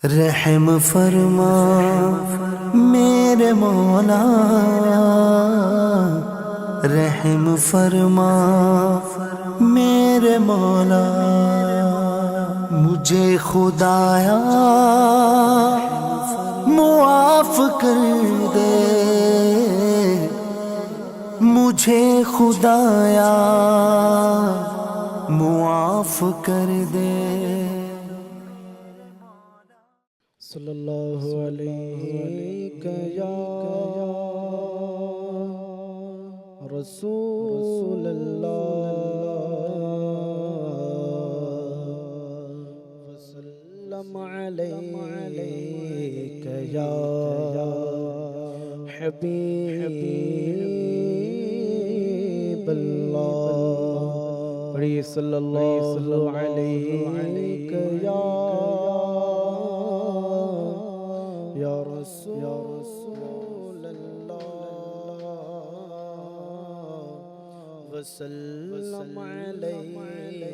رحم فرما میرے مولا، رحم فرما میرے مولا، مجھے خدایا معاف کر دے، مجھے خدایا معاف کر دے۔ صلی اللہ علیہ یا رسول اللہ وسلم علیک یا حبیب اللہ، پڑھیے صلی اللہ علیہ یا رسول اللہ وسلم علیک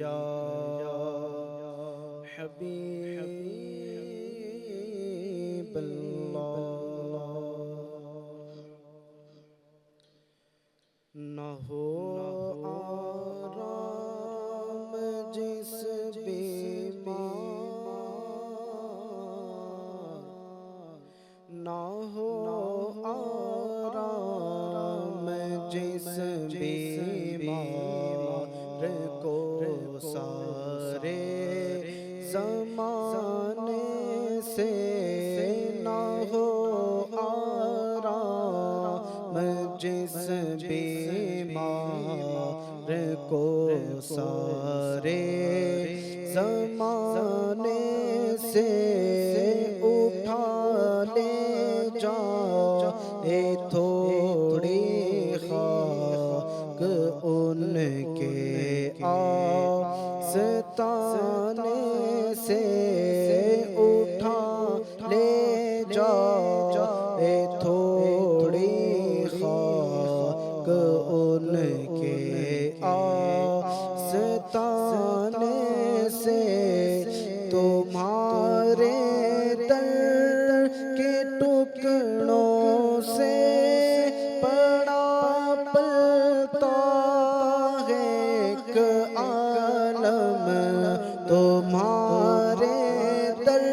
یا حبیب اللہ۔ نہ ہو آرام جس نہ ہو آرام جس بیمار کو سارے زمانے سے، نہ ہو آرام جس بیمار کو سارے زمانے سے، تھوڑی خاک ان کے آستانے سے، اٹھا لے جا تھوڑی خاک ان کے آستانے سے، تمہارے در کے ٹکڑوں سے پڑا پلتا ہے ایک عالم، تمہارے در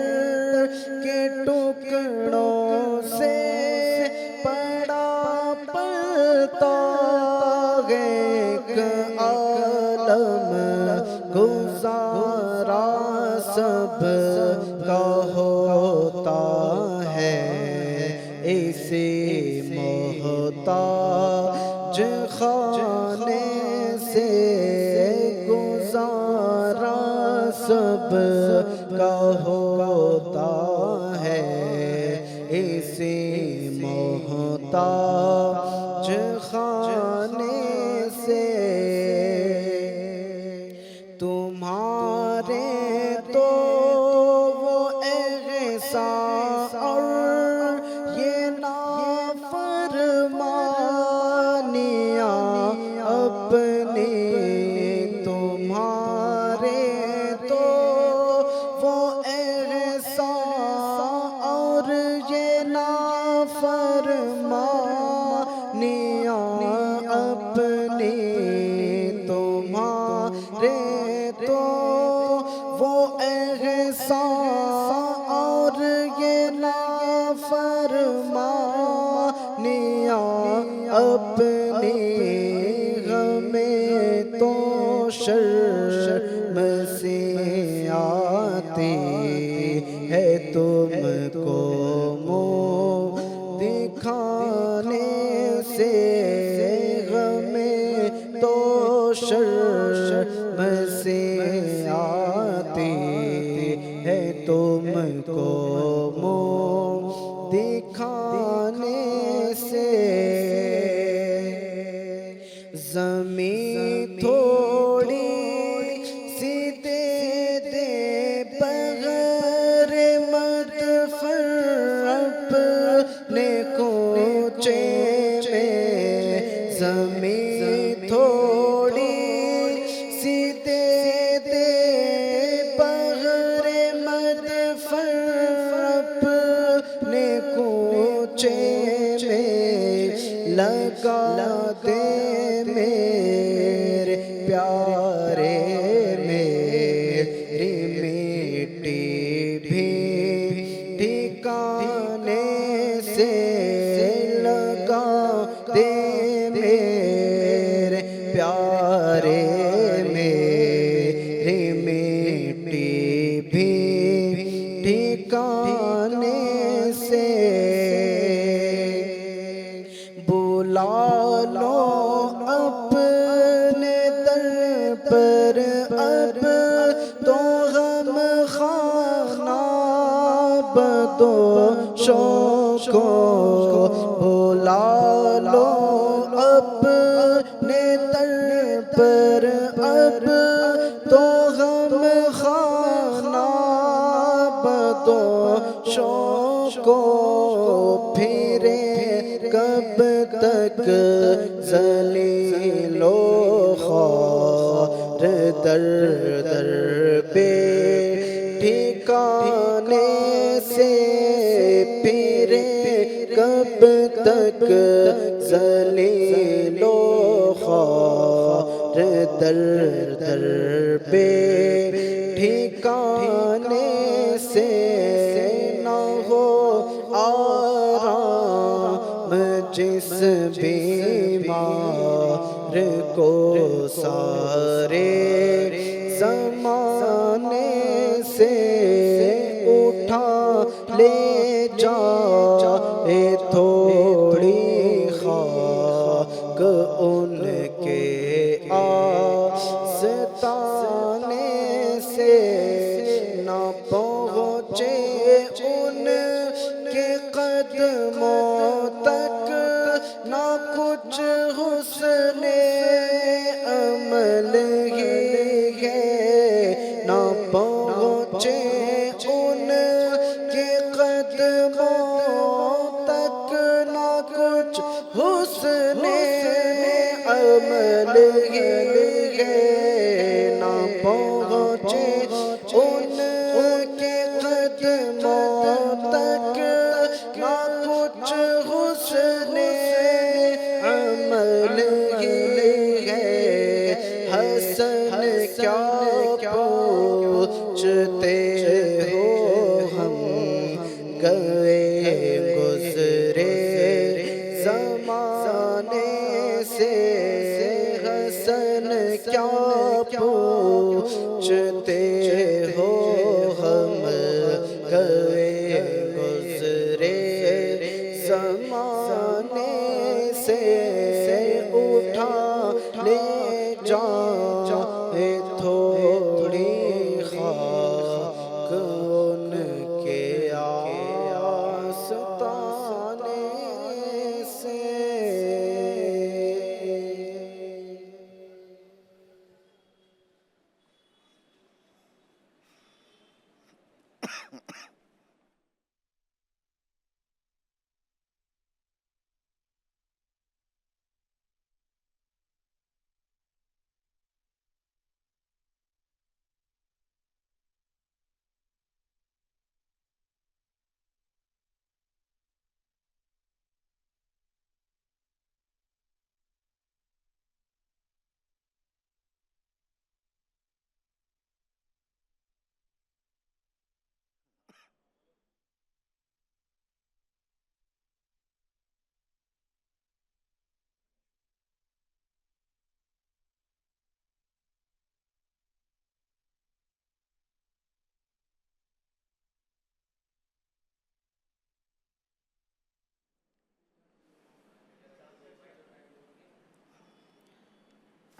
کے ٹکڑوں سے پڑا پلتا ہے ایک عالم، گزارا سب کا ہوتا ہے اسی محتاج خانے سے، گزارا سب کا ہوتا ہے اسی محتاج خانے سے، تمہارے تو وہ احسان اور یہ نافرمانیاں اپنی، تمہارے تو وہ احسان اور یہ نافرمانیاں اپنی، تمہارے تو وہ احسان اور یہ نافرمانیاں اپنی، ہمیں تو شرم سی آتی ہے تم کو منہ دکھانے سے، ہمیں تو شرم سی آتی ہے تم کو منہ دکھانے سے، زمین تھوڑی سی دے دے بغیر مدفر اپنے کوچے میں، زمین تھوڑی سی دے دے بغیر بھی ٹھکانے سے لگا دے میرے پیارے، میری مٹی بھی ٹھکانے سے بلا لو اپنے در پر اب تو غم خانہ بدوشوں کو، بلا لو اپنے در پر اب تو غم خانہ بدوشوں کو، پھرے کب تک ذلیل و خوار در در پہ ٹھکانے سے، پھرے کب تک ذلیل و خوار در در پہ ٹھکانے سے، نہ ہو آرام جس بیمار کو سارے زمانے سے، اٹھا لے جائے تھوڑی خاک ان کے آستانے سے، نہ پہنچے ان کے قدموں تک نہ کچھ حسن عمل ہی ہے، نہ پہنچے ان کے قدموں تک نہ کچھ حسن عمل ہی ہے، نہ پہنچے ان کے قدموں تک نہ کچھ حسن عمل ہی ہے، حسن کیا پوچھتے ہو ہم گئے گزرے زمانے سے، حسن کیا پوچھتے ہو ہم گئے گزرے زمانے سے، اٹھا لے جائے تھوڑی خاک ان کے آستانے سے۔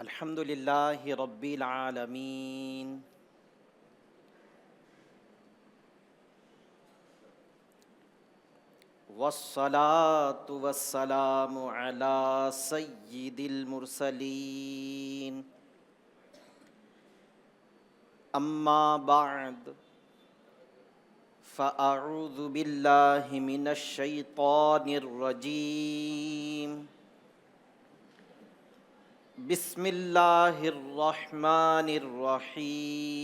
الحمد للہ رب العالمین، والصلاة والسلام علی سید المرسلین، اما بعد فاعوذ باللہ من الشیطان الرجیم، بسم اللہ الرحمن الرحیم،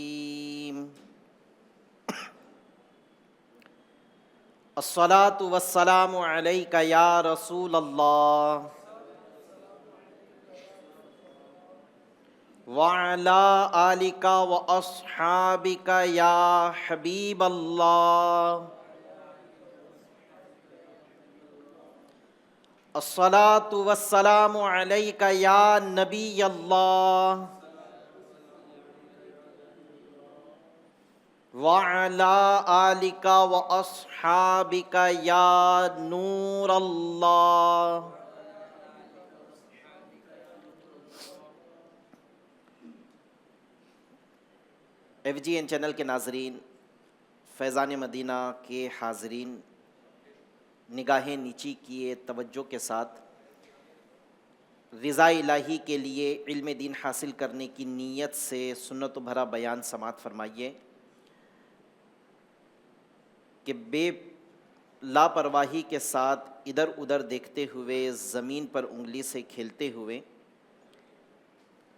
الصلاۃ والسلام علیک یا رسول اللہ وعلى آلك وأصحابك يا حبيب الله الصلاة والسلام عليك يا نبي الله وعلى آلك وأصحابك يا نور الله. ایف جی این چینل کے ناظرین، فیضان مدینہ کے حاضرین، نگاہیں نیچی کیے توجہ کے ساتھ رضا الہی کے لیے علم دین حاصل کرنے کی نیت سے سنت و بھرا بیان سماعت فرمائیے کہ بے لاپرواہی کے ساتھ ادھر ادھر دیکھتے ہوئے، زمین پر انگلی سے کھیلتے ہوئے،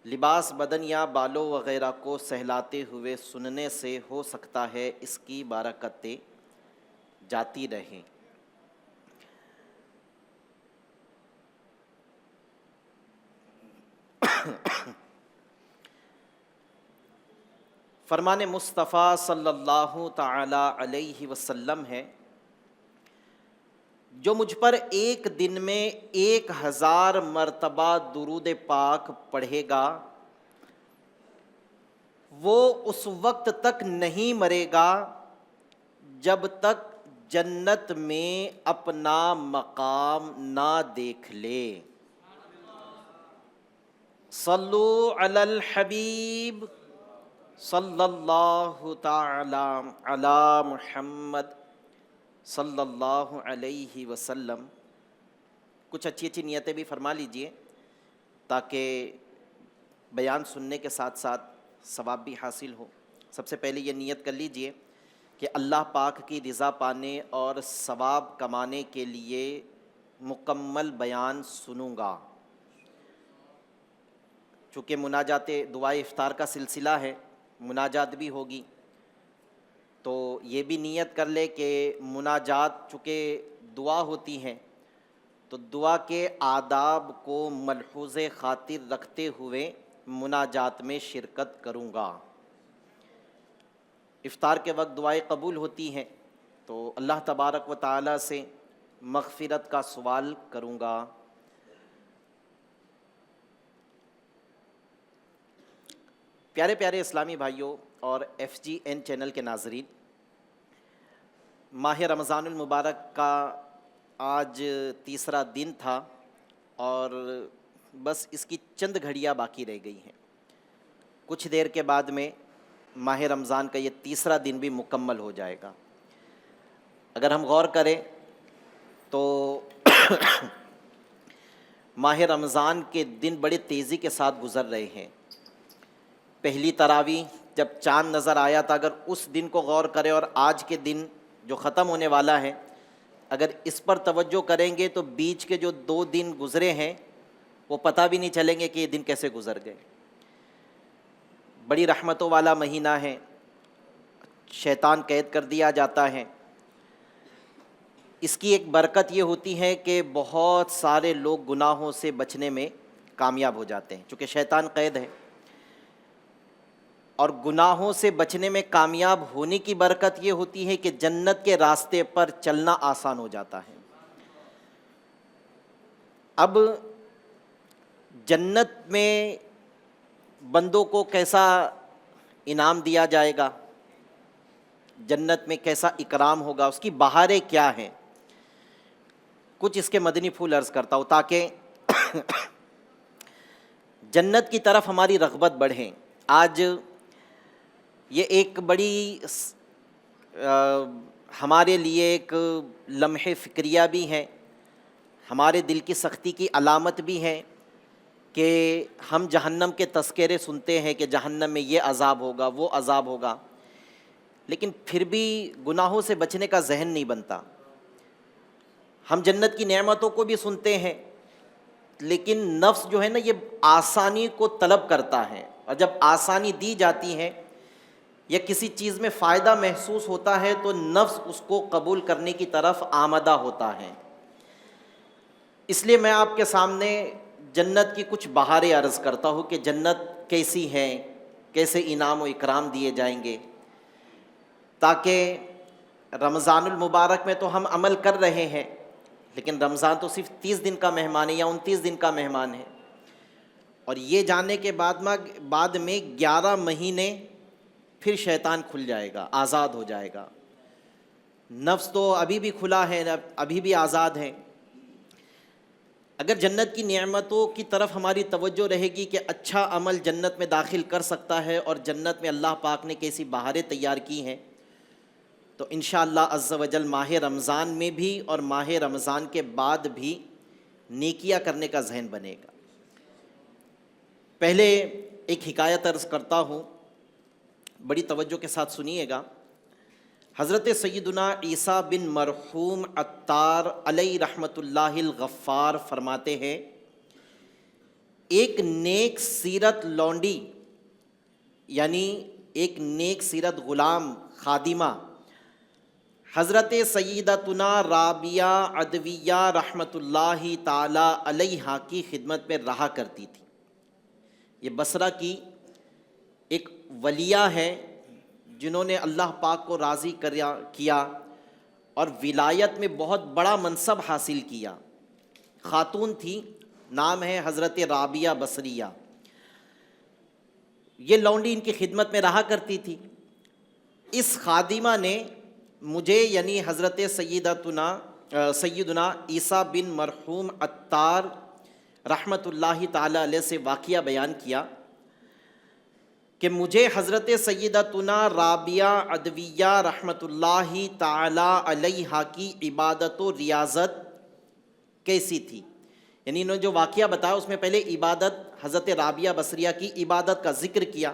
لباس بدن یا بالوں وغیرہ کو سہلاتے ہوئے سننے سے ہو سکتا ہے اس کی برکتیں جاتی رہیں۔ فرمان مصطفیٰ صلی اللہ تعالی علیہ وسلم ہے، جو مجھ پر ایک دن میں 1000 مرتبہ درود پاک پڑھے گا وہ اس وقت تک نہیں مرے گا جب تک جنت میں اپنا مقام نہ دیکھ لے۔ صلو علی الحبیب صلی اللہ تعالی علی محمد صلی اللہ علیہ وسلم۔ کچھ اچھی اچھی نیتیں بھی فرما لیجئے تاکہ بیان سننے کے ساتھ ساتھ ثواب بھی حاصل ہو۔ سب سے پہلے یہ نیت کر لیجئے کہ اللہ پاک کی رضا پانے اور ثواب کمانے کے لیے مکمل بیان سنوں گا۔ چونکہ مناجات دعائے افطار کا سلسلہ ہے، مناجات بھی ہوگی، تو یہ بھی نیت کر لے کہ مناجات چونکہ دعا ہوتی ہیں تو دعا کے آداب کو ملحوظ خاطر رکھتے ہوئے مناجات میں شرکت کروں گا۔ افطار کے وقت دعائیں قبول ہوتی ہیں تو اللہ تبارک و تعالی سے مغفرت کا سوال کروں گا۔ پیارے پیارے اسلامی بھائیوں اور ایف جی این چینل کے ناظرین، ماہ رمضان المبارک کا آج تیسرا دن تھا اور بس اس کی چند گھڑیاں باقی رہ گئی ہیں۔ کچھ دیر کے بعد میں ماہ رمضان کا یہ تیسرا دن بھی مکمل ہو جائے گا۔ اگر ہم غور کریں تو ماہ رمضان کے دن بڑے تیزی کے ساتھ گزر رہے ہیں۔ پہلی تراویح جب چاند نظر آیا تھا، اگر اس دن کو غور کریں اور آج کے دن جو ختم ہونے والا ہے، اگر اس پر توجہ کریں گے تو بیچ کے جو 2 دن گزرے ہیں وہ پتہ بھی نہیں چلیں گے کہ یہ دن کیسے گزر گئے۔ بڑی رحمتوں والا مہینہ ہے، شیطان قید کر دیا جاتا ہے۔ اس کی ایک برکت یہ ہوتی ہے کہ بہت سارے لوگ گناہوں سے بچنے میں کامیاب ہو جاتے ہیں، چونکہ شیطان قید ہے، اور گناہوں سے بچنے میں کامیاب ہونے کی برکت یہ ہوتی ہے کہ جنت کے راستے پر چلنا آسان ہو جاتا ہے۔ اب جنت میں بندوں کو کیسا انعام دیا جائے گا، جنت میں کیسا اکرام ہوگا، اس کی بہاریں کیا ہیں، کچھ اس کے مدنی پھول عرض کرتا ہوں تاکہ جنت کی طرف ہماری رغبت بڑھے۔ آج یہ ایک بڑی ہمارے لیے ایک لمحے فکریہ بھی ہے، ہمارے دل کی سختی کی علامت بھی ہے کہ ہم جہنم کے تذکرے سنتے ہیں کہ جہنم میں یہ عذاب ہوگا، وہ عذاب ہوگا، لیکن پھر بھی گناہوں سے بچنے کا ذہن نہیں بنتا۔ ہم جنت کی نعمتوں کو بھی سنتے ہیں لیکن نفس جو ہے نا یہ آسانی کو طلب کرتا ہے، اور جب آسانی دی جاتی ہے یا کسی چیز میں فائدہ محسوس ہوتا ہے تو نفس اس کو قبول کرنے کی طرف آمادہ ہوتا ہے۔ اس لیے میں آپ کے سامنے جنت کی کچھ بہاریں عرض کرتا ہوں کہ جنت کیسی ہے، کیسے انعام و اکرام دیے جائیں گے، تاکہ رمضان المبارک میں تو ہم عمل کر رہے ہیں، لیکن رمضان تو صرف 30 دن کا مہمان ہے یا 29 دن کا مہمان ہے، اور یہ جاننے کے بعد میں 11 مہینے پھر شیطان کھل جائے گا، آزاد ہو جائے گا۔ نفس تو ابھی بھی کھلا ہے، ابھی بھی آزاد ہے۔ اگر جنت کی نعمتوں کی طرف ہماری توجہ رہے گی کہ اچھا عمل جنت میں داخل کر سکتا ہے، اور جنت میں اللہ پاک نے کیسی بہاریں تیار کی ہیں، تو انشاءاللہ عز و جل ماہ رمضان میں بھی اور ماہ رمضان کے بعد بھی نیکیاں کرنے کا ذہن بنے گا۔ پہلے ایک حکایت عرض کرتا ہوں، بڑی توجہ کے ساتھ سنیے گا۔ حضرت سیدنا عیسیٰ بن مرحوم عطار علیہ رحمۃ اللہ الغفار فرماتے ہیں، ایک نیک سیرت لونڈی، یعنی ایک نیک سیرت غلام خادمہ حضرت سیدتنا رابعہ عدویہ رحمۃ اللہ تعالی علیہا کی خدمت میں رہا کرتی تھی۔ یہ بصرہ کی ایک ولیہ ہے جنہوں نے اللہ پاک کو راضی کیا اور ولایت میں بہت بڑا منصب حاصل کیا۔ خاتون تھی، نام ہے حضرت رابعہ بصریہ۔ یہ لونڈی ان کی خدمت میں رہا کرتی تھی۔ اس خادمہ نے مجھے یعنی حضرت سیدنا عیسیٰ بن مرحوم عطار رحمۃ اللہ تعالی علیہ سے واقعہ بیان کیا کہ مجھے حضرت سیدتنا رابعہ عدویہ رحمۃ اللہ تعالی علیہا کی عبادت و ریاضت کیسی تھی، یعنی انہوں نے جو واقعہ بتایا اس میں پہلے عبادت حضرت رابعہ بصریہ کی عبادت کا ذکر کیا،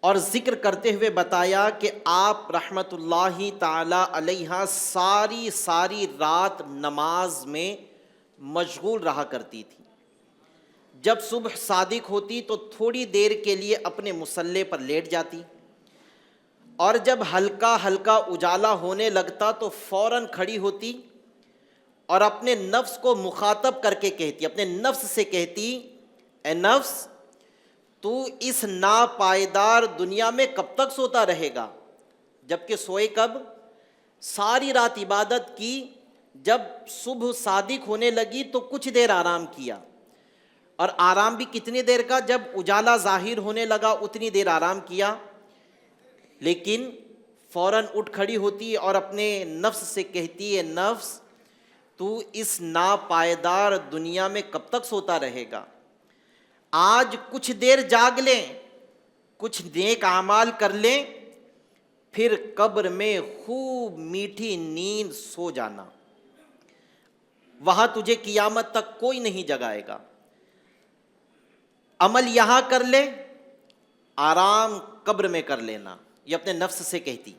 اور ذکر کرتے ہوئے بتایا کہ آپ رحمۃ اللہ تعالی علیہا ساری رات نماز میں مشغول رہا کرتی تھی۔ جب صبح صادق ہوتی تو تھوڑی دیر کے لیے اپنے مصلے پر لیٹ جاتی، اور جب ہلکا اجالا ہونے لگتا تو فوراً کھڑی ہوتی اور اپنے نفس کو مخاطب کر کے کہتی، اپنے نفس سے کہتی، اے نفس، تو اس ناپائیدار دنیا میں کب تک سوتا رہے گا؟ جبکہ سوئے کب؟ ساری رات عبادت کی، جب صبح صادق ہونے لگی تو کچھ دیر آرام کیا، اور آرام بھی کتنی دیر کا؟ جب اجالا ظاہر ہونے لگا اتنی دیر آرام کیا، لیکن فوراً اٹھ کھڑی ہوتی اور اپنے نفس سے کہتی، اے نفس، تو اس ناپائیدار دنیا میں کب تک سوتا رہے گا؟ آج کچھ دیر جاگ لیں، کچھ نیک اعمال کر لیں، پھر قبر میں خوب میٹھی نیند سو جانا، وہاں تجھے قیامت تک کوئی نہیں جگائے گا۔ عمل یہاں کر لے، آرام قبر میں کر لینا، یہ اپنے نفس سے کہتی۔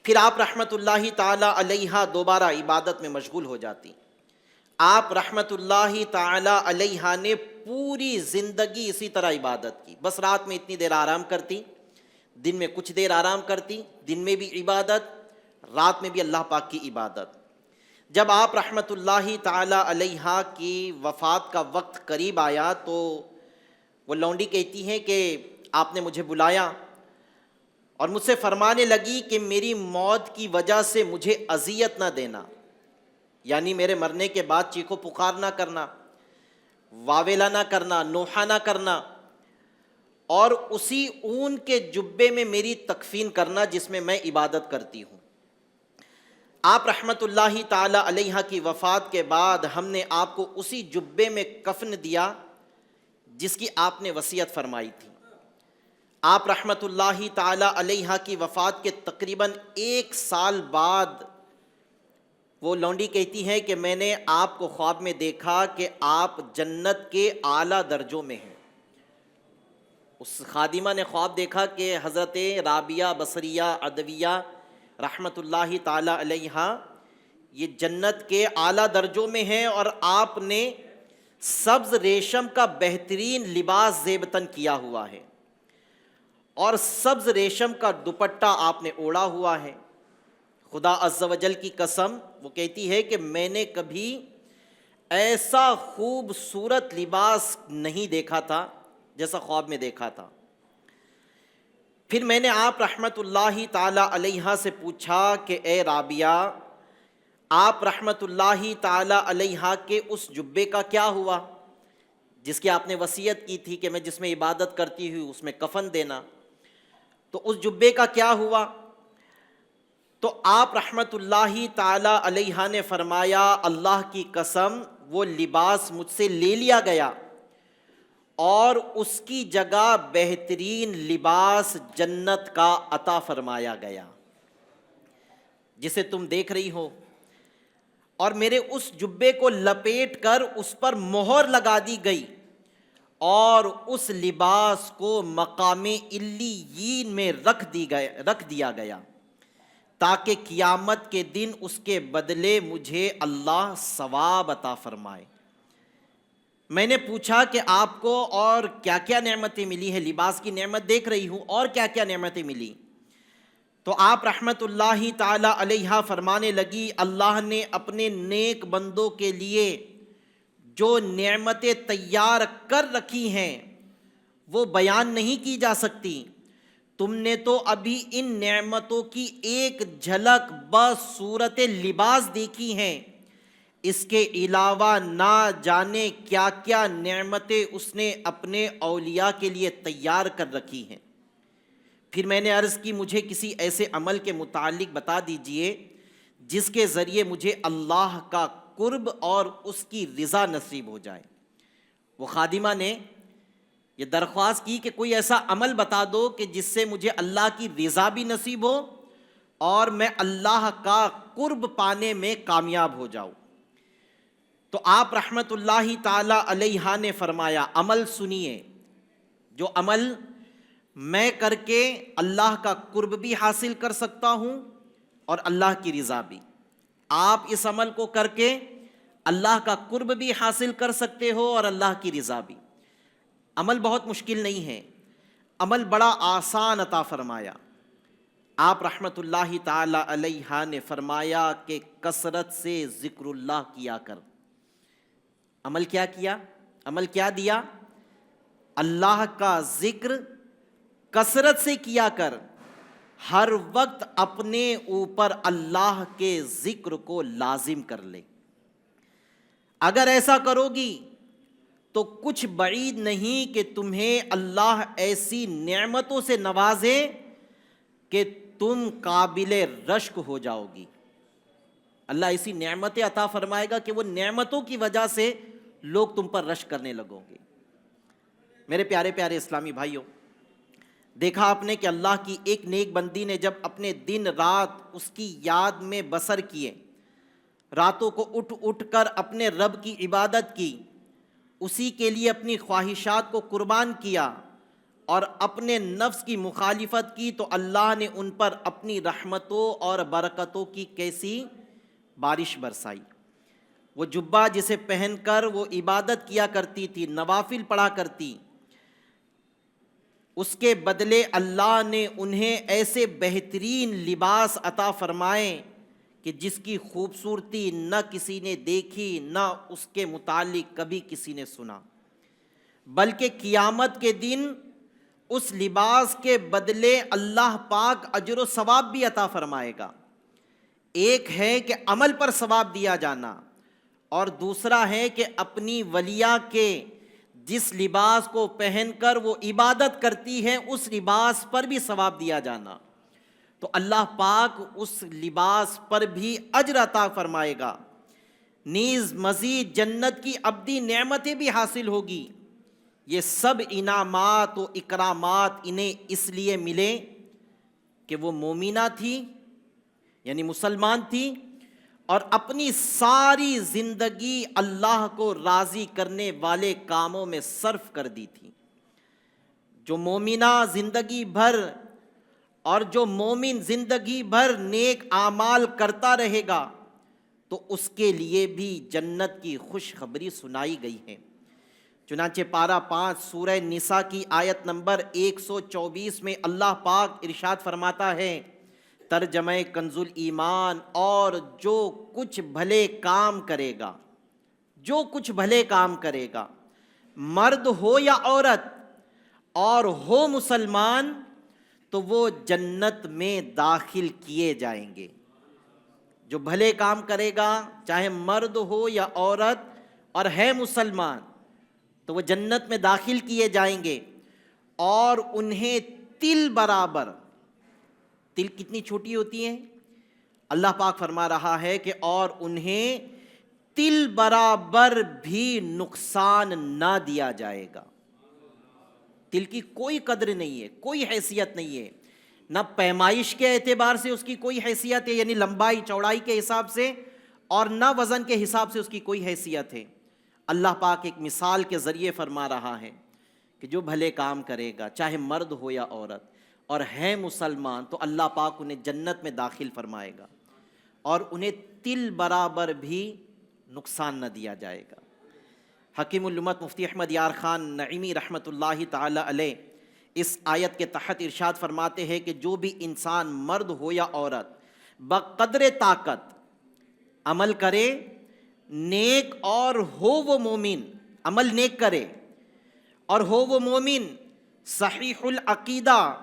پھر آپ رحمت اللہ تعالی علیہا دوبارہ عبادت میں مشغول ہو جاتی۔ آپ رحمت اللہ تعالی علیہا نے پوری زندگی اسی طرح عبادت کی، بس رات میں اتنی دیر آرام کرتی، دن میں کچھ دیر آرام کرتی، دن میں بھی عبادت، رات میں بھی اللہ پاک کی عبادت۔ جب آپ رحمت اللہ تعالی علیہا کی وفات کا وقت قریب آیا تو وہ لونڈی کہتی ہیں کہ آپ نے مجھے بلایا اور مجھ سے فرمانے لگی کہ میری موت کی وجہ سے مجھے اذیت نہ دینا، یعنی میرے مرنے کے بعد چیخو پکار نہ کرنا، واویلا نہ کرنا، نوحہ نہ کرنا، اور اسی اون کے جبے میں میری تکفین کرنا جس میں عبادت کرتی ہوں۔ آپ رحمت اللہ تعالی علیہا کی وفات کے بعد ہم نے آپ کو اسی جبے میں کفن دیا جس کی آپ نے وصیت فرمائی تھی۔ آپ رحمت اللہ تعالی علیہا کی وفات کے تقریباً 1 سال بعد وہ لونڈی کہتی ہے کہ میں نے آپ کو خواب میں دیکھا کہ آپ جنت کے اعلیٰ درجوں میں ہیں۔ اس خادمہ نے خواب دیکھا کہ حضرت رابعہ بصریہ عدویہ رحمت اللہ تعالی علیہا یہ جنت کے اعلیٰ درجوں میں ہیں، اور آپ نے سبز ریشم کا بہترین لباس زیبتن کیا ہوا ہے، اور سبز ریشم کا دوپٹہ آپ نے اوڑھا ہوا ہے۔ خدا عز و جل کی قسم، وہ کہتی ہے کہ میں نے کبھی ایسا خوبصورت لباس نہیں دیکھا تھا جیسا خواب میں دیکھا تھا۔ پھر میں نے آپ رحمت اللہ تعالی علیہ سے پوچھا کہ اے رابعہ، آپ رحمت اللہ تعالی علیہ کے اس جبے کا کیا ہوا جس کی آپ نے وصیت کی تھی کہ میں جس میں عبادت کرتی ہوئی اس میں کفن دینا، تو اس جبے کا کیا ہوا؟ تو آپ رحمت اللہ تعالی علیہ نے فرمایا اللہ کی قسم وہ لباس مجھ سے لے لیا گیا اور اس کی جگہ بہترین لباس جنت کا عطا فرمایا گیا جسے تم دیکھ رہی ہو، اور میرے اس جبے کو لپیٹ کر اس پر مہر لگا دی گئی اور اس لباس کو مقام علیین میں رکھ دیا گیا تاکہ قیامت کے دن اس کے بدلے مجھے اللہ ثواب عطا فرمائے۔ میں نے پوچھا کہ آپ کو اور کیا کیا نعمتیں ملی ہیں؟ لباس کی نعمت دیکھ رہی ہوں، اور کیا کیا نعمتیں ملی؟ تو آپ رحمت اللہ تعالی علیہ فرمانے لگی اللہ نے اپنے نیک بندوں کے لیے جو نعمتیں تیار کر رکھی ہیں وہ بیان نہیں کی جا سکتی، تم نے تو ابھی ان نعمتوں کی ایک جھلک بس صورت لباس دیکھی ہیں، اس کے علاوہ نہ جانے کیا کیا نعمتیں اس نے اپنے اولیاء کے لیے تیار کر رکھی ہیں۔ پھر میں نے عرض کی مجھے کسی ایسے عمل کے متعلق بتا دیجئے جس کے ذریعے مجھے اللہ کا قرب اور اس کی رضا نصیب ہو جائے۔ وہ خادمہ نے یہ درخواست کی کہ کوئی ایسا عمل بتا دو کہ جس سے مجھے اللہ کی رضا بھی نصیب ہو اور میں اللہ کا قرب پانے میں کامیاب ہو جاؤں۔ تو آپ رحمت اللہ تعالی علیہ نے فرمایا عمل سنیے، جو عمل میں کر کے اللہ کا قرب بھی حاصل کر سکتا ہوں اور اللہ کی رضا بھی۔ آپ اس عمل کو کر کے اللہ کا قرب بھی حاصل کر سکتے ہو اور اللہ کی رضا بھی۔ عمل بہت مشکل نہیں ہے، عمل بڑا آسان عطا فرمایا۔ آپ رحمت اللہ تعالی علیہ نے فرمایا کہ کثرت سے ذکر اللہ کیا کر۔ عمل کیا کیا؟ عمل کیا دیا؟ اللہ کا ذکر کثرت سے کیا کر، ہر وقت اپنے اوپر اللہ کے ذکر کو لازم کر لے۔ اگر ایسا کرو گی تو کچھ بعید نہیں کہ تمہیں اللہ ایسی نعمتوں سے نوازے کہ تم قابل رشک ہو جاؤ گی۔ اللہ ایسی نعمتیں عطا فرمائے گا کہ وہ نعمتوں کی وجہ سے لوگ تم پر رشک کرنے لگو گے۔ میرے پیارے پیارے اسلامی بھائیوں، دیکھا آپ نے کہ اللہ کی ایک نیک بندی نے جب اپنے دن رات اس کی یاد میں بسر کیے، راتوں کو اٹھ اٹھ کر اپنے رب کی عبادت کی، اسی کے لیے اپنی خواہشات کو قربان کیا اور اپنے نفس کی مخالفت کی، تو اللہ نے ان پر اپنی رحمتوں اور برکتوں کی کیسی بارش برسائی۔ وہ جبہ جسے پہن کر وہ عبادت کیا کرتی تھی، نوافل پڑھا کرتی، اس کے بدلے اللہ نے انہیں ایسے بہترین لباس عطا فرمائے کہ جس کی خوبصورتی نہ کسی نے دیکھی نہ اس کے متعلق کبھی کسی نے سنا، بلکہ قیامت کے دن اس لباس کے بدلے اللہ پاک اجر و ثواب بھی عطا فرمائے گا۔ ایک ہے کہ عمل پر ثواب دیا جانا، اور دوسرا ہے کہ اپنی ولیہ کے جس لباس کو پہن کر وہ عبادت کرتی ہے اس لباس پر بھی ثواب دیا جانا۔ تو اللہ پاک اس لباس پر بھی اجر عطا فرمائے گا، نیز مزید جنت کی ابدی نعمتیں بھی حاصل ہوگی۔ یہ سب انعامات و اکرامات انہیں اس لیے ملے کہ وہ مومنہ تھی، یعنی مسلمان تھی، اور اپنی ساری زندگی اللہ کو راضی کرنے والے کاموں میں صرف کر دی تھی۔ جو مومنہ زندگی بھر اور جو مومن زندگی بھر نیک اعمال کرتا رہے گا تو اس کے لیے بھی جنت کی خوشخبری سنائی گئی ہے۔ چنانچہ پارہ 5 سورہ نساء کی آیت نمبر 124 میں اللہ پاک ارشاد فرماتا ہے، ترجمہ کنز الایمان، اور جو کچھ بھلے کام کرے گا، جو کچھ بھلے کام کرے گا، مرد ہو یا عورت، اور ہو مسلمان تو وہ جنت میں داخل کیے جائیں گے۔ جو بھلے کام کرے گا چاہے مرد ہو یا عورت اور ہے مسلمان تو وہ جنت میں داخل کیے جائیں گے، اور انہیں تل برابر، تل کتنی چھوٹی ہوتی ہیں، اللہ پاک فرما رہا ہے کہ اور انہیں تل برابر بھی نقصان نہ دیا جائے گا۔ تل کی کوئی قدر نہیں ہے، کوئی حیثیت نہیں ہے، نہ پیمائش کے اعتبار سے اس کی کوئی حیثیت ہے، یعنی لمبائی چوڑائی کے حساب سے، اور نہ وزن کے حساب سے اس کی کوئی حیثیت ہے۔ اللہ پاک ایک مثال کے ذریعے فرما رہا ہے کہ جو بھلے کام کرے گا چاہے مرد ہو یا عورت اور ہے مسلمان تو اللہ پاک انہیں جنت میں داخل فرمائے گا، اور انہیں تل برابر بھی نقصان نہ دیا جائے گا۔ حکیم الامت مفتی احمد یار خان نعیمی رحمۃ اللہ تعالی علیہ اس آیت کے تحت ارشاد فرماتے ہیں کہ جو بھی انسان مرد ہو یا عورت بقدر طاقت عمل کرے نیک، اور ہو وہ مومن، عمل نیک کرے اور ہو وہ مومن صحیح العقیدہ،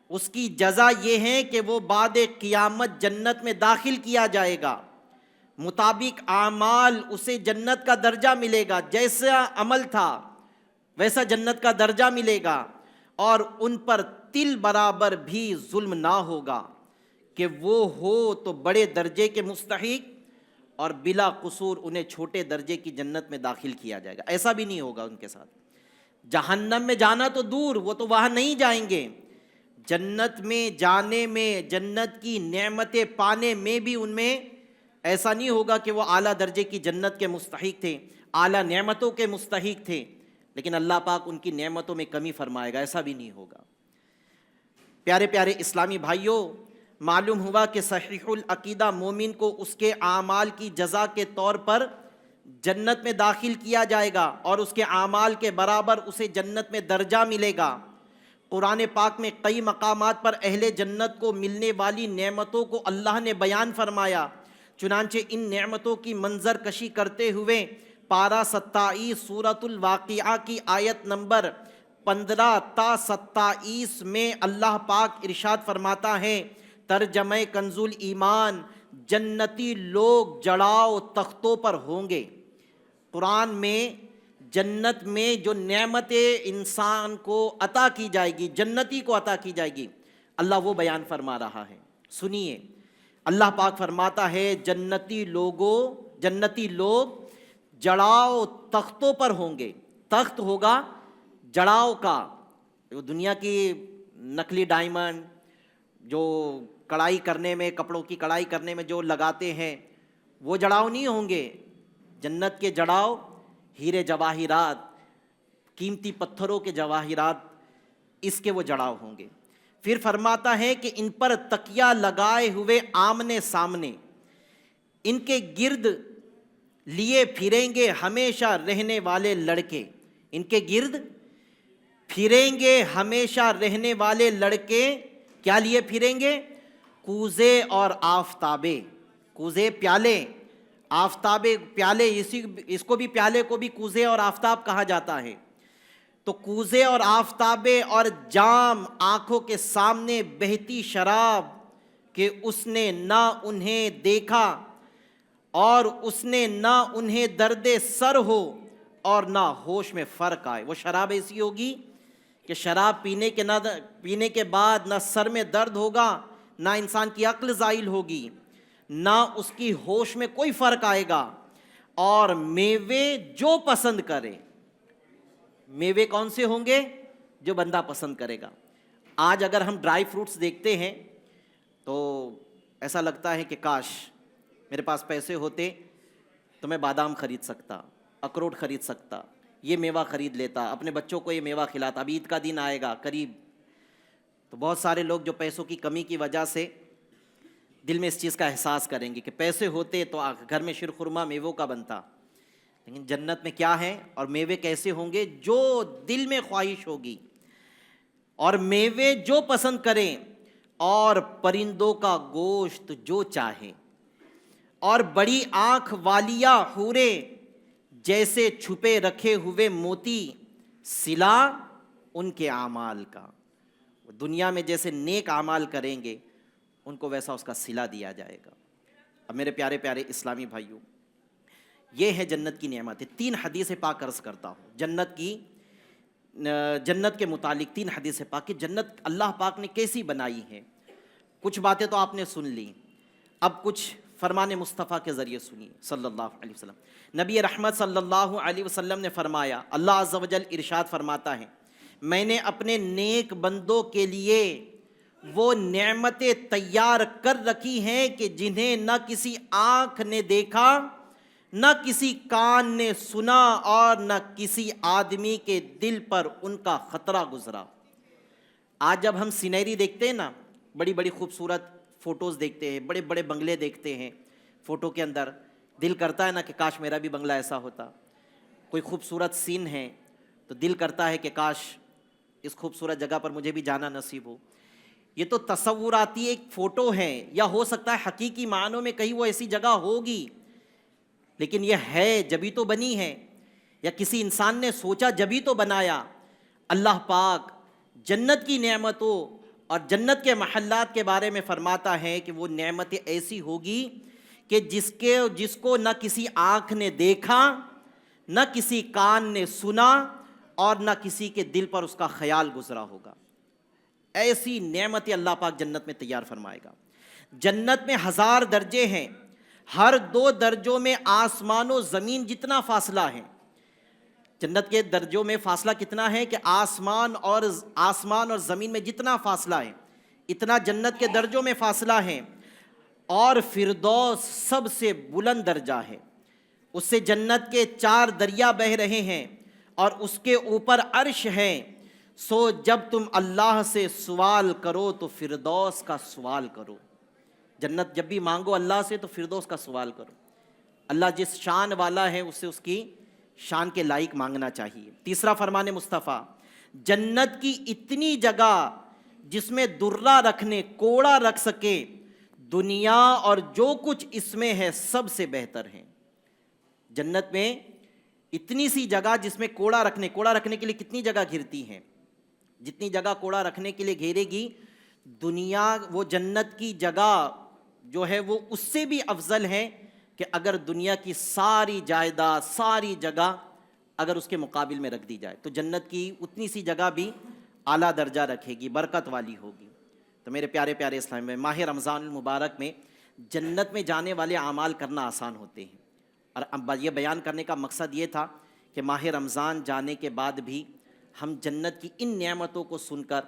اس کی جزا یہ ہے کہ وہ بعد قیامت جنت میں داخل کیا جائے گا، مطابق اعمال اسے جنت کا درجہ ملے گا، جیسا عمل تھا ویسا جنت کا درجہ ملے گا، اور ان پر تل برابر بھی ظلم نہ ہوگا کہ وہ ہو تو بڑے درجے کے مستحق اور بلا قصور انہیں چھوٹے درجے کی جنت میں داخل کیا جائے گا۔ ایسا بھی نہیں ہوگا ان کے ساتھ۔ جہنم میں جانا تو دور، وہ تو وہاں نہیں جائیں گے، جنت میں جانے میں، جنت کی نعمتیں پانے میں بھی ان میں ایسا نہیں ہوگا کہ وہ اعلیٰ درجے کی جنت کے مستحق تھے، اعلیٰ نعمتوں کے مستحق تھے، لیکن اللہ پاک ان کی نعمتوں میں کمی فرمائے گا، ایسا بھی نہیں ہوگا۔ پیارے پیارے اسلامی بھائیوں، معلوم ہوا کہ صحیح العقیدہ مومن کو اس کے اعمال کی جزا کے طور پر جنت میں داخل کیا جائے گا، اور اس کے اعمال کے برابر اسے جنت میں درجہ ملے گا۔ قرآن پاک میں کئی مقامات پر اہل جنت کو ملنے والی نعمتوں کو اللہ نے بیان فرمایا، چنانچہ ان نعمتوں کی منظر کشی کرتے ہوئے پارہ 27 سورۃ الواقعہ کی آیت نمبر 15 تا 27 میں اللہ پاک ارشاد فرماتا ہے، ترجمہ کنز الایمان، جنتی لوگ جڑاؤ تختوں پر ہوں گے۔ قرآن میں جنت میں جو نعمتیں انسان کو عطا کی جائے گی، جنتی کو عطا کی جائے گی، اللہ وہ بیان فرما رہا ہے۔ سنیے، اللہ پاک فرماتا ہے جنتی لوگ جڑاؤ تختوں پر ہوں گے۔ تخت ہوگا جڑاؤ کا، دنیا کی نقلی ڈائمنڈ جو کڑائی کرنے میں، کپڑوں کی کڑائی کرنے میں جو لگاتے ہیں، وہ جڑاؤ نہیں ہوں گے۔ جنت کے جڑاؤ ہیرے جواہرات، قیمتی پتھروں کے جواہرات، اس کے وہ جڑاؤ ہوں گے۔ پھر فرماتا ہے کہ ان پر تکیہ لگائے ہوئے آمنے سامنے، ان کے گرد لیے پھریں گے ہمیشہ رہنے والے لڑکے، ان کے گرد پھریں گے ہمیشہ رہنے والے لڑکے۔ کیا لیے پھریں گے؟ کوزے اور آفتابے۔ کوزے پیالے، آفتابے پیالے، اس کو بھی پیالے کو بھی کوزے اور آفتاب کہا جاتا ہے۔ تو کوزے اور آفتابے اور جام آنکھوں کے سامنے بہتی شراب کہ اس نے نہ انہیں دیکھا اور اس نے نہ انہیں درد سر ہو اور نہ ہوش میں فرق آئے۔ وہ شراب ایسی ہوگی کہ شراب پینے کے بعد نہ سر میں درد ہوگا، نہ انسان کی عقل زائل ہوگی، نہ اس کی ہوش میں کوئی فرق آئے گا۔ اور میوے جو پسند کرے، میوے کون سے ہوں گے؟ جو بندہ پسند کرے گا۔ آج اگر ہم ڈرائی فروٹس دیکھتے ہیں تو ایسا لگتا ہے کہ کاش میرے پاس پیسے ہوتے تو میں بادام خرید سکتا، اخروٹ خرید سکتا، یہ میوہ خرید لیتا، اپنے بچوں کو یہ میوہ کھلاتا۔ اب عید کا دن آئے گا قریب، تو بہت سارے لوگ جو پیسوں کی کمی کی وجہ سے دل میں اس چیز کا احساس کریں گے کہ پیسے ہوتے تو گھر میں شیرخرما میووں کا بنتا۔ لیکن جنت میں کیا ہے اور میوے کیسے ہوں گے؟ جو دل میں خواہش ہوگی، اور میوے جو پسند کریں، اور پرندوں کا گوشت جو چاہے، اور بڑی آنکھ والیاں حوریں جیسے چھپے رکھے ہوئے موتی، سلا ان کے اعمال کا. دنیا میں جیسے نیک اعمال کریں گے ان کو ویسا اس کا صلہ دیا جائے گا. اب میرے پیارے پیارے اسلامی بھائیوں، یہ ہے جنت کی نعمتیں. 3 حدیث پاک عرض کرتا ہوں جنت کے متعلق. 3 حدیث پاک کہ جنت اللہ پاک نے کیسی بنائی ہے. کچھ باتیں تو آپ نے سن لی، اب کچھ فرمان مصطفیٰ کے ذریعے سنیے صلی اللہ علیہ وسلم. نبی رحمت صلی اللہ علیہ وسلم نے فرمایا، اللہ عز و جل ارشاد فرماتا ہے، میں نے اپنے نیک بندوں کے لیے وہ نعمتیں تیار کر رکھی ہیں کہ جنہیں نہ کسی آنکھ نے دیکھا، نہ کسی کان نے سنا، اور نہ کسی آدمی کے دل پر ان کا خطرہ گزرا. آج جب ہم سینری دیکھتے ہیں نا، بڑی بڑی خوبصورت فوٹوز دیکھتے ہیں، بڑے بڑے بنگلے دیکھتے ہیں، فوٹو کے اندر دل کرتا ہے نا کہ کاش میرا بھی بنگلہ ایسا ہوتا. کوئی خوبصورت سین ہے تو دل کرتا ہے کہ کاش اس خوبصورت جگہ پر مجھے بھی جانا نصیب ہو. یہ تو تصوراتی ایک فوٹو ہے، یا ہو سکتا ہے حقیقی معنوں میں کہیں وہ ایسی جگہ ہوگی، لیکن یہ ہے جبھی تو بنی ہے، یا کسی انسان نے سوچا جبھی تو بنایا. اللہ پاک جنت کی نعمتوں اور جنت کے محلات کے بارے میں فرماتا ہے کہ وہ نعمتیں ایسی ہوگی کہ جس کو نہ کسی آنکھ نے دیکھا، نہ کسی کان نے سنا، اور نہ کسی کے دل پر اس کا خیال گزرا ہوگا. ایسی نعمتیں اللہ پاک جنت میں تیار فرمائے گا. جنت میں 1000 درجے ہیں، ہر 2 درجوں میں آسمان و زمین جتنا فاصلہ ہے. جنت کے درجوں میں فاصلہ کتنا ہے کہ آسمان اور زمین میں جتنا فاصلہ ہے اتنا جنت کے درجوں میں فاصلہ ہے. اور فردوس سب سے بلند درجہ ہے، اس سے جنت کے 4 دریا بہہ رہے ہیں، اور اس کے اوپر عرش ہے. سو جب تم اللہ سے سوال کرو تو فردوس کا سوال کرو. جنت جب بھی مانگو اللہ سے تو فردوس کا سوال کرو. اللہ جس شان والا ہے اس سے اس کی شان کے لائق مانگنا چاہیے. تیسرا فرمان مصطفیٰ، جنت کی اتنی جگہ جس میں درہ رکھنے، کوڑا رکھ سکے، دنیا اور جو کچھ اس میں ہے سب سے بہتر ہے. جنت میں اتنی سی جگہ جس میں کوڑا رکھنے کے لیے کتنی جگہ گھرتی ہیں، جتنی جگہ کوڑا رکھنے کے لیے گھیرے گی دنیا، وہ جنت کی جگہ جو ہے وہ اس سے بھی افضل ہے کہ اگر دنیا کی ساری جائیداد، ساری جگہ اگر اس کے مقابل میں رکھ دی جائے تو جنت کی اتنی سی جگہ بھی اعلیٰ درجہ رکھے گی، برکت والی ہوگی. تو میرے پیارے پیارے اسلام میں ماہ رمضان المبارک میں جنت میں جانے والے اعمال کرنا آسان ہوتے ہیں. اور اب یہ بیان کرنے کا مقصد یہ تھا کہ ماہ رمضان جانے کے بعد بھی ہم جنت کی ان نعمتوں کو سن کر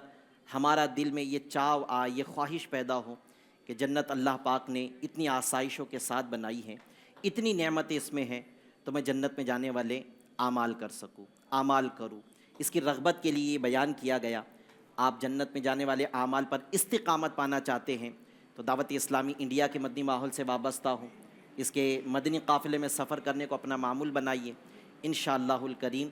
ہمارا دل میں یہ چاو آئے، یہ خواہش پیدا ہو کہ جنت اللہ پاک نے اتنی آسائشوں کے ساتھ بنائی ہے، اتنی نعمتیں اس میں ہیں، تو میں جنت میں جانے والے اعمال کر سکوں، اعمال کروں. اس کی رغبت کے لیے یہ بیان کیا گیا. آپ جنت میں جانے والے اعمال پر استقامت پانا چاہتے ہیں تو دعوت اسلامی انڈیا کے مدنی ماحول سے وابستہ ہوں، اس کے مدنی قافلے میں سفر کرنے کو اپنا معمول بنائیے. انشاءاللہ الکریم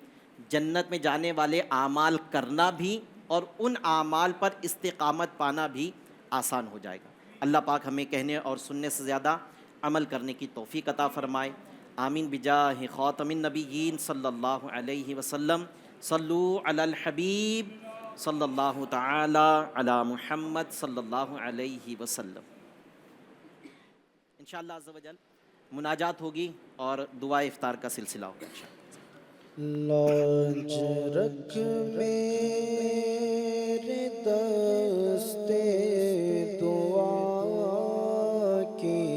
جنت میں جانے والے اعمال کرنا بھی اور ان اعمال پر استقامت پانا بھی آسان ہو جائے گا. اللہ پاک ہمیں کہنے اور سننے سے زیادہ عمل کرنے کی توفیق عطا فرمائے. آمین بجاہ خاتم النبیین صلی اللہ علیہ وسلم. صلو علی الحبیب صلی اللہ تعالی علی محمد صلی اللہ علیہ وسلم. انشاءاللہ عز و جل مناجات ہوگی اور دعا افطار کا سلسلہ ہوگا انشاءاللہ. لاج رکھ میرے دستے دعا کی،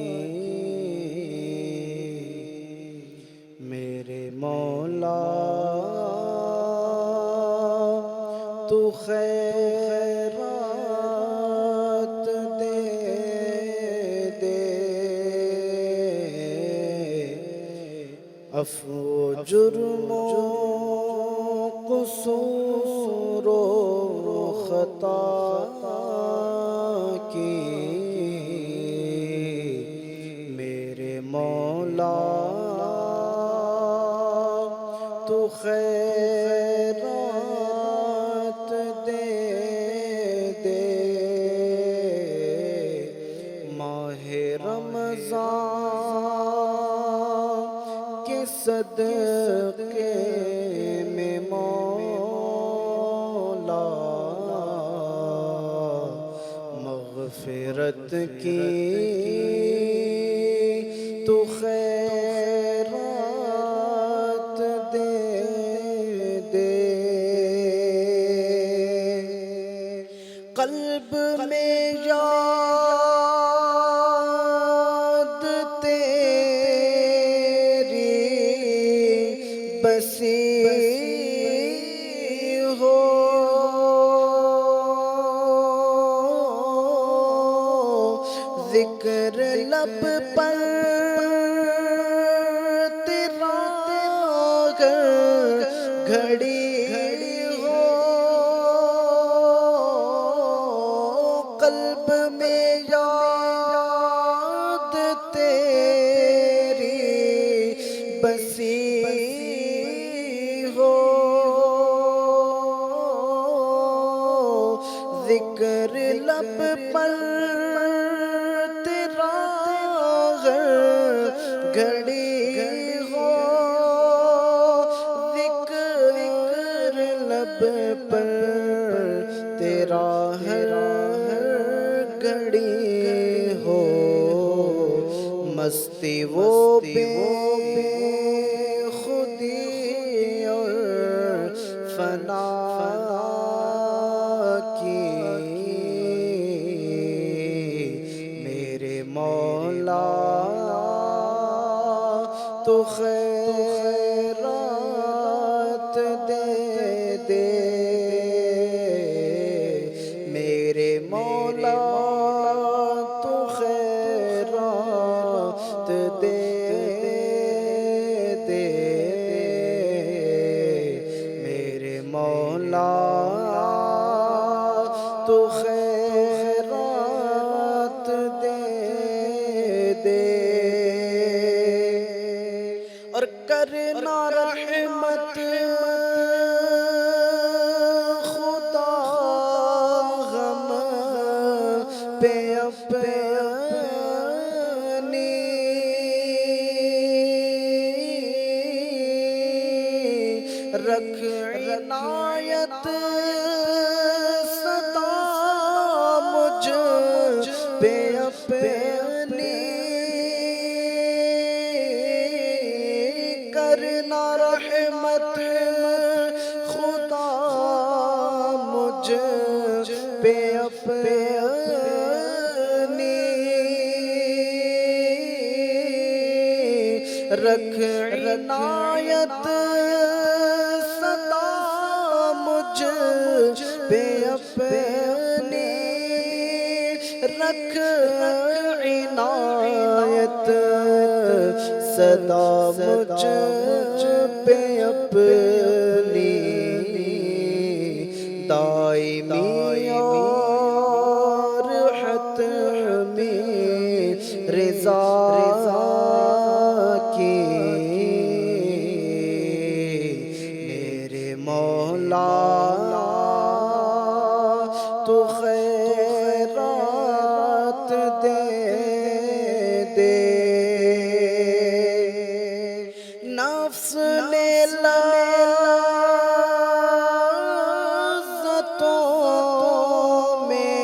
میرے مولا تو خیرات دے عفو جرم و قصور و خطا کی، میرے مولا تو خیرات دے ماہ رمضان کے صدقے میں مولا مغفرت کی تو خیرات دے دے، قلب میں یاد تیری بسی ہو، ذکر لب پر تیرا گھڑی ہو، قلب میں یاد تیری بسی ہو، ذکر لب پر تیرا گھڑی ہو، ذکر لب پر تیرا ہر گھڑی ہو، مستی وہ بے خودی اور فنا کی، میرے مولا تو خیرات دے دے، میرے مولا تو خیرات دے دے، میرے مولا تو خیرات دے دے، اور کرنا رحمت خدا غم پہ اپنی، رکھ عنایت سدا مجھ پہ اپنی، کرنا رحمت خدا مجھ پہ اپنی، رکھ عنایت سدا مجھ پہ اپنی، رکھ عنایت سدا مجھ پہ اپنی، دائمی اور حتمی رضا کی، میرے مولا تو خیرات دے دے، نفس نے لذتوں میں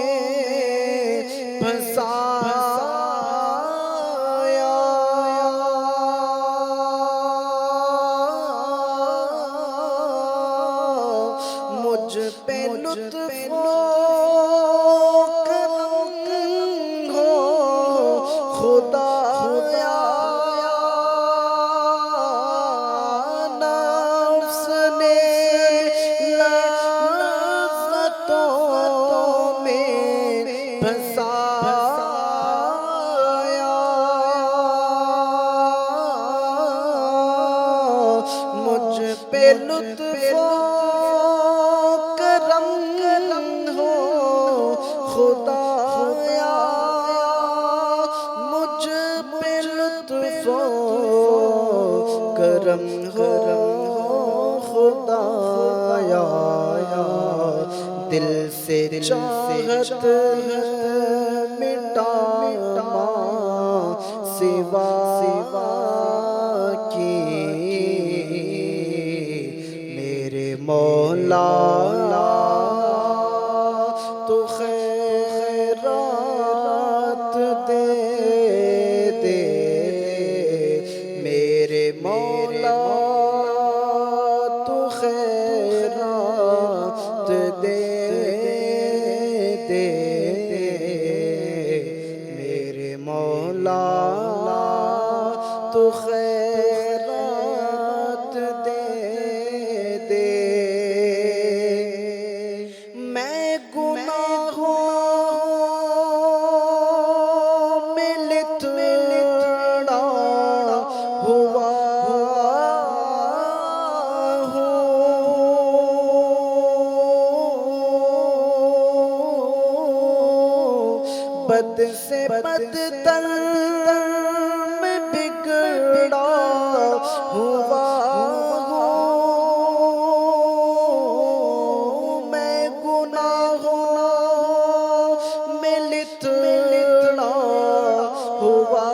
پھنسایا، مجھ پہ لطف و کرم ہو خدایا، نفس نے لذتوں میں پھنسایا، مجھ پہ لطف و کرم ہو خدایا، مجھ پہ لطف و کرم ہو خدایا، دل سے چاہت مٹا سوا کی، میرے مولا تو خیرات تو خیرات دے دے میں گناہوں میں لتڑا ہوا بد سے بدتر میں بگڑا ہوا ہوں میں گناہوں میں لتڑا ہوا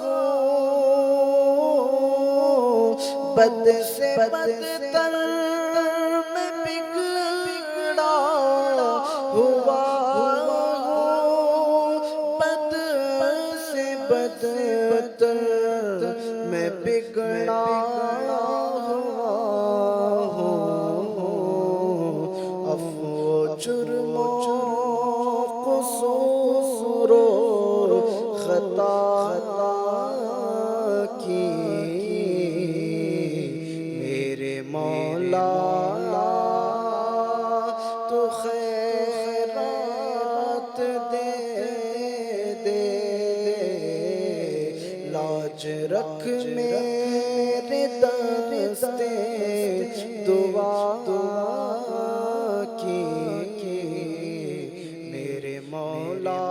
ہوں بد سے بدتر میں بگڑا ہوا بدتر میں بگڑا ہوا ہوں عفو جرم و قصور و خطا کی میرے مولا تو خیرات دے دے لاج رکھ میرے دستے دعا کی میرے مولا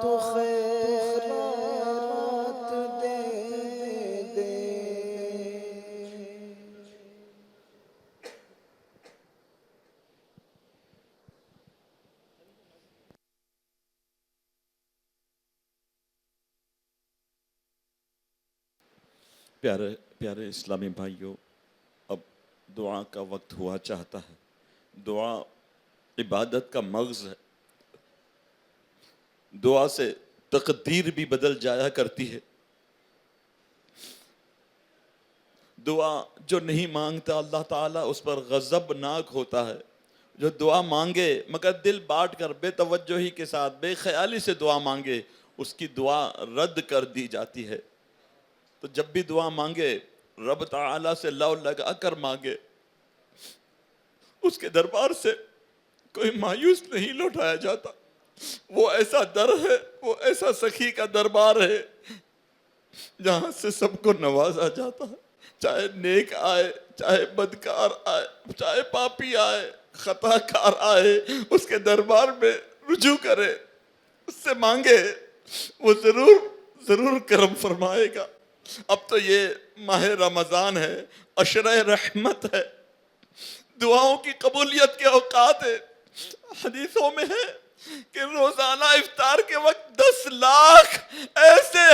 تو خیرات دے دے پیارے پیارے اسلامی بھائیوں، اب دعا کا وقت ہوا چاہتا ہے۔ دعا عبادت کا مغز ہے۔ دعا سے تقدیر بھی بدل جایا کرتی ہے۔ دعا جو نہیں مانگتا اللہ تعالیٰ اس پر غضبناک ہوتا ہے۔ جو دعا مانگے مگر دل بانٹ کر بے توجہی کے ساتھ بے خیالی سے دعا مانگے، اس کی دعا رد کر دی جاتی ہے۔ تو جب بھی دعا مانگے رب تعالیٰ سے لو لگا کر مانگے، اس کے دربار سے کوئی مایوس نہیں لوٹایا جاتا۔ وہ ایسا در ہے، وہ ایسا سخی کا دربار ہے جہاں سے سب کو نوازا جاتا ہے، چاہے نیک آئے، چاہے بدکار آئے، چاہے پاپی آئے، خطا کار آئے، اس کے دربار میں رجوع کرے، اس سے مانگے، وہ ضرور کرم فرمائے گا۔ اب تو یہ ماہ رمضان ہے، عشرہ رحمت ہے، دعاؤں کی قبولیت کے اوقات ہے۔ حدیثوں میں ہے کہ روزانہ افطار کے وقت 10 لاکھ ایسے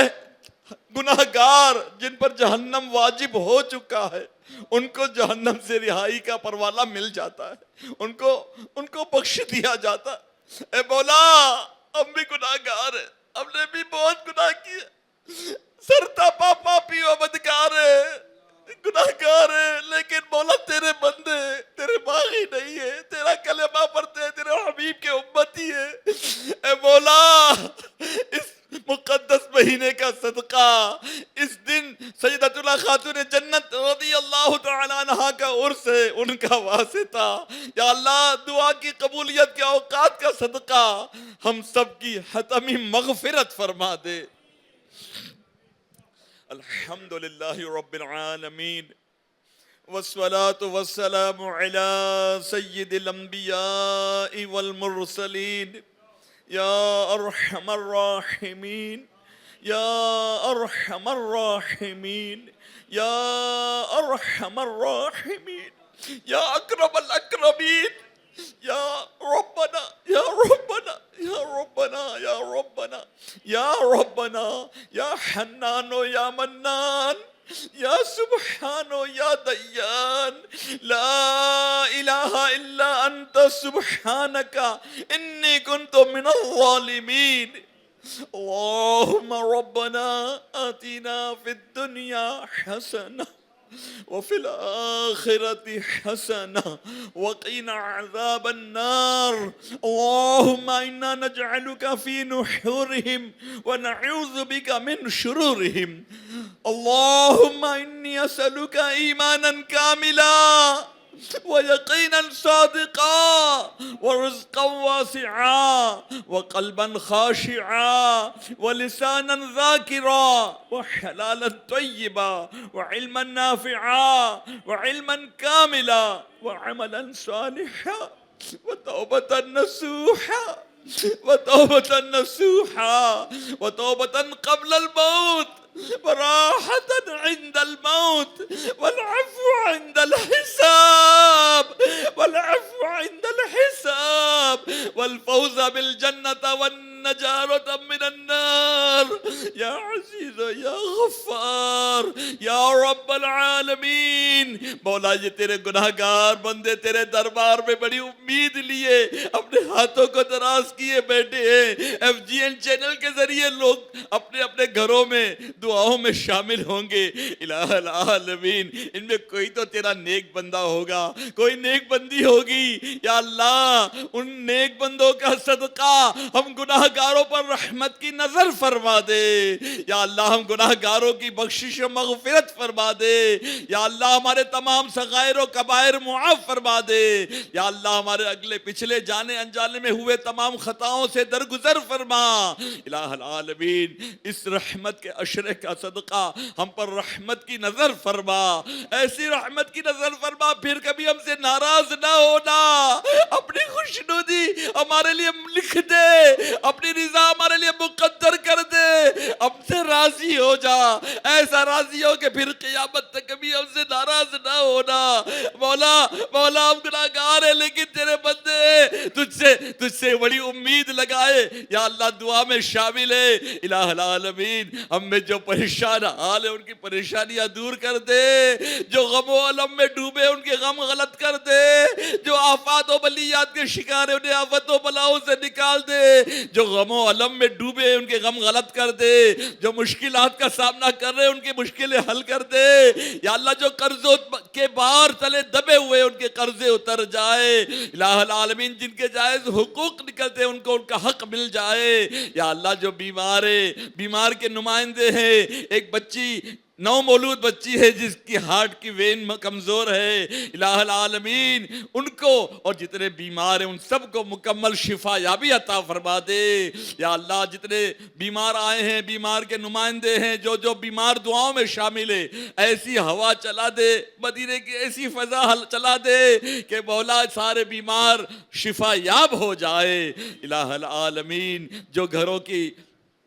گناہگار جن پر جہنم واجب ہو چکا ہے، ان کو جہنم سے رہائی کا پروانہ مل جاتا ہے، ان کو بخش دیا جاتا ہے۔ اے مولا، ہم بھی گناہگار ہیں، ہم نے بھی بہت گناہ کیے، سرتاپا پاپی و بدکار ہے، گناہگار ہے، لیکن مولا تیرے بندے ہیں، تیرے باغی نہیں ہے، تیرا کلمہ پڑھتے ہیں، تیرے حبیب کے امتی ہے۔ اے مولا، اس مقدس مہینے کا صدقہ، اس دن سیدتنا خاتون جنت رضی اللہ تعالیٰ عنہ کا عرس ہے، ان کا واسطہ، یا اللہ دعا کی قبولیت کے اوقات کا صدقہ ہم سب کی حتمی مغفرت فرما دے۔ الحمدللہ رب العالمین، والصلاة والسلام على سید الانبیاء والمرسلین، یا ارحم الراحمین، یا ارحم الراحمین، یا ارحم الراحمین، یا اکرم الاکرمین، یا ربنا یا ربنا یا ربنا یا ربنا یا ربنا یا حنان یا منان یا سبحان یا دیان، لا الہ الا انت سبحانک انی کنت من الظالمین۔ اللہم ربنا آتنا فی الدنیا حسنہ وفي الآخرة حسنة وقنا عذاب النار اللهم إنا نجعلك في نحورهم ونعوذ بك من شرورهم اللهم إني أسألك إيمانا كاملا ويقينا صادقا ورزقا واسعا وقلبا خاشعا ولسانا ذاكرا وحلالا طيبا وعلما نافعا وعلما كاملا وعملا صالحا وتوبة نصوحا وتوبة نصوحا وتوبة قبل الموت وراحة عند الموت والعفو عند الحساب والعفو عند الحساب والفوز بالجنة والنجاة من النار يا عزيز يا غفار یا رب العالمین. مولا یہ تیرے گناہگار بندے تیرے دربار میں بڑی امید لیے اپنے ہاتھوں کو دراز کیے بیٹھے ہیں. FGN چینل کے ذریعے لوگ اپنے اپنے گھروں میں دعاؤں میں شامل ہوں گے. الہ العالمین ان میں کوئی تو تیرا نیک بندہ ہوگا, کوئی نیک بندی ہوگی. یا اللہ ان نیک بندوں کا صدقہ ہم گناہگاروں پر رحمت کی نظر فرما دے. یا اللہ ہم گناہگاروں کی بخشش و مغفرت فرما دے. یا اللہ ہمارے تمام صغائر و کبائر معاف فرما دے. یا اللہ ہمارے اگلے پچھلے جانے انجانے میں ہوئے تمام خطاؤں سے درگزر فرما. الہ العالمین اس رحمت کے عشرے کا صدقہ ہم پر رحمت کی نظر فرما, ایسی رحمت کی نظر فرما پھر کبھی ہم سے ناراض نہ ہونا. اپنی خوشنودی ہمارے لیے لکھ دے, اپنی رضا ہمارے لیے مقدر کر دے, ہم سے راضی ہو جا, ایسا راضی ہو کہ پھر قیامت تک کبھی ہم سے ناراض نہ ہونا. مولا مولا ہم گناہگار ہیں لیکن تیرے بندے تجھ سے بڑی امید لگائے. یا اللہ دعا میں شامل ہے. الہ العالمین ہم میں جو پریشان حال ہے ان کی پریشانیاں دور کر دے, جو غم و علم میں ڈوبے ان کے غم غلط کر دے, جو آفات و بلیات کے شکار ہیں انہیں آفت و بلاؤں سے نکال دے, جو غم و علم میں ڈوبے ان کے غم غلط کر دے, جو مشکلات کا سامنا کر رہے ان کی مشکلیں حل کر دے. یا اللہ جو قرضوں کے بار تلے دبے ہوئے ان کے قرضے اتر جائے. الہ العالمین جن کے جائز حقوق نکلتے ہیں ان کو ان کا حق مل جائے. یا اللہ جو بیمار ہے, بیمار کے نمائندے ہیں, ایک بچی نو مولود بچی ہے جس کی ہارٹ کی وین کمزور ہے, الہ العالمین ان کو اور جتنے بیمار ہیں ان سب کو مکمل شفا یابی عطا فرما دے. یا اللہ جتنے بیمار آئے ہیں, بیمار کے نمائندے ہیں, جو جو بیمار دعاؤں میں شامل ہے, ایسی ہوا چلا دے, مدینے کی ایسی فضا چلا دے کہ مولا سارے بیمار شفا یاب ہو جائے. الہ العالمین جو گھروں کی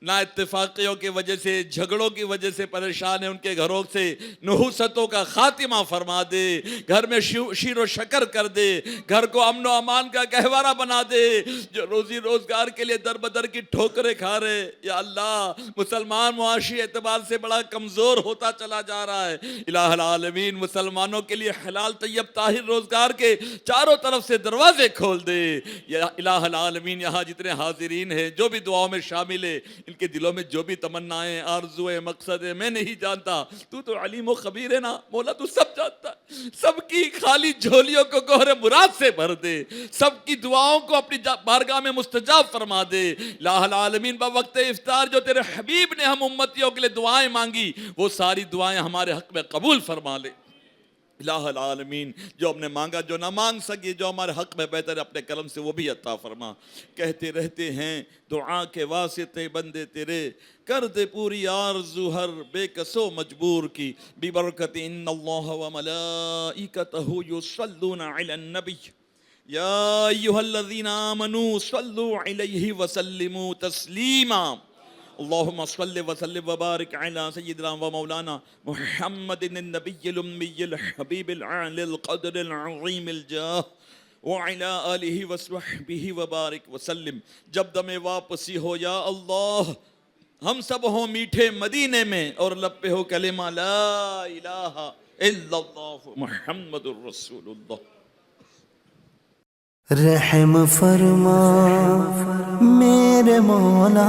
نا اتفاقیوں کی وجہ سے, جھگڑوں کی وجہ سے پریشان ہیں ان کے گھروں سے نحوستوں کا خاتمہ فرما دے, گھر میں شیر و شکر کر دے, گھر کو امن و امان کا گہوارہ بنا دے. جو روزی روزگار کے لیے در بدر کی ٹھوکریں کھا رہے, یا اللہ مسلمان معاشی اعتبار سے بڑا کمزور ہوتا چلا جا رہا ہے. الہ العالمین مسلمانوں کے لیے حلال طیب طاہر روزگار کے چاروں طرف سے دروازے کھول دے. یا الہ العالمین یہاں جتنے حاضرین ہیں جو بھی دعاؤں میں شامل ہے, ان کے دلوں میں جو بھی تمنائیں آرزویں مقصد ہے میں نہیں جانتا, تو علیم و خبیر ہے نا مولا, تو سب جانتا ہے. سب کی خالی جھولیوں کو گوہر مراد سے بھر دے, سب کی دعاؤں کو اپنی بارگاہ میں مستجاب فرما دے. الہ العالمین بوقت افطار جو تیرے حبیب نے ہم امتیوں کے لیے دعائیں مانگی وہ ساری دعائیں ہمارے حق میں قبول فرما لے. الہ العالمین جو ہم نے مانگا جو نہ مانگ سکی, جو ہمارے حق میں بہتر اپنے کرم سے وہ بھی عطا فرما. کہتے رہتے ہیں دعا کے واسطے بندے تیرے, کر دے پوری آرزو ہر بے کسو مجبور کی. ببرکت ان اللہ و ملائکتہ یصلون علی النبی یا ایھا الذین آمنوا صلوا علیہ وسلموا تسلیما. اللهم صل وسلم وبارك على سيدنا ومولانا محمد النبي الأمي الحبيب العالي القدر العظيم الجاه وعلى آله وصحبه وبارك وسلم. جب دم واپسی ہو یا اللہ ہم سب ہوں میٹھے مدینے میں اور لب پہ ہو کلمہ لا الہ الا اللہ محمد الرسول اللہ. رحم فرما میرے مولا,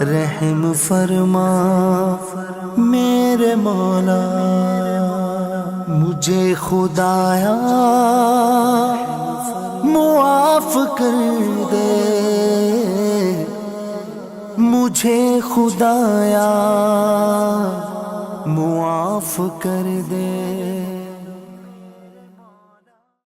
رحم فرما میرے مولا، مجھے خدایا معاف کر دے، مجھے خدایا معاف کر دے۔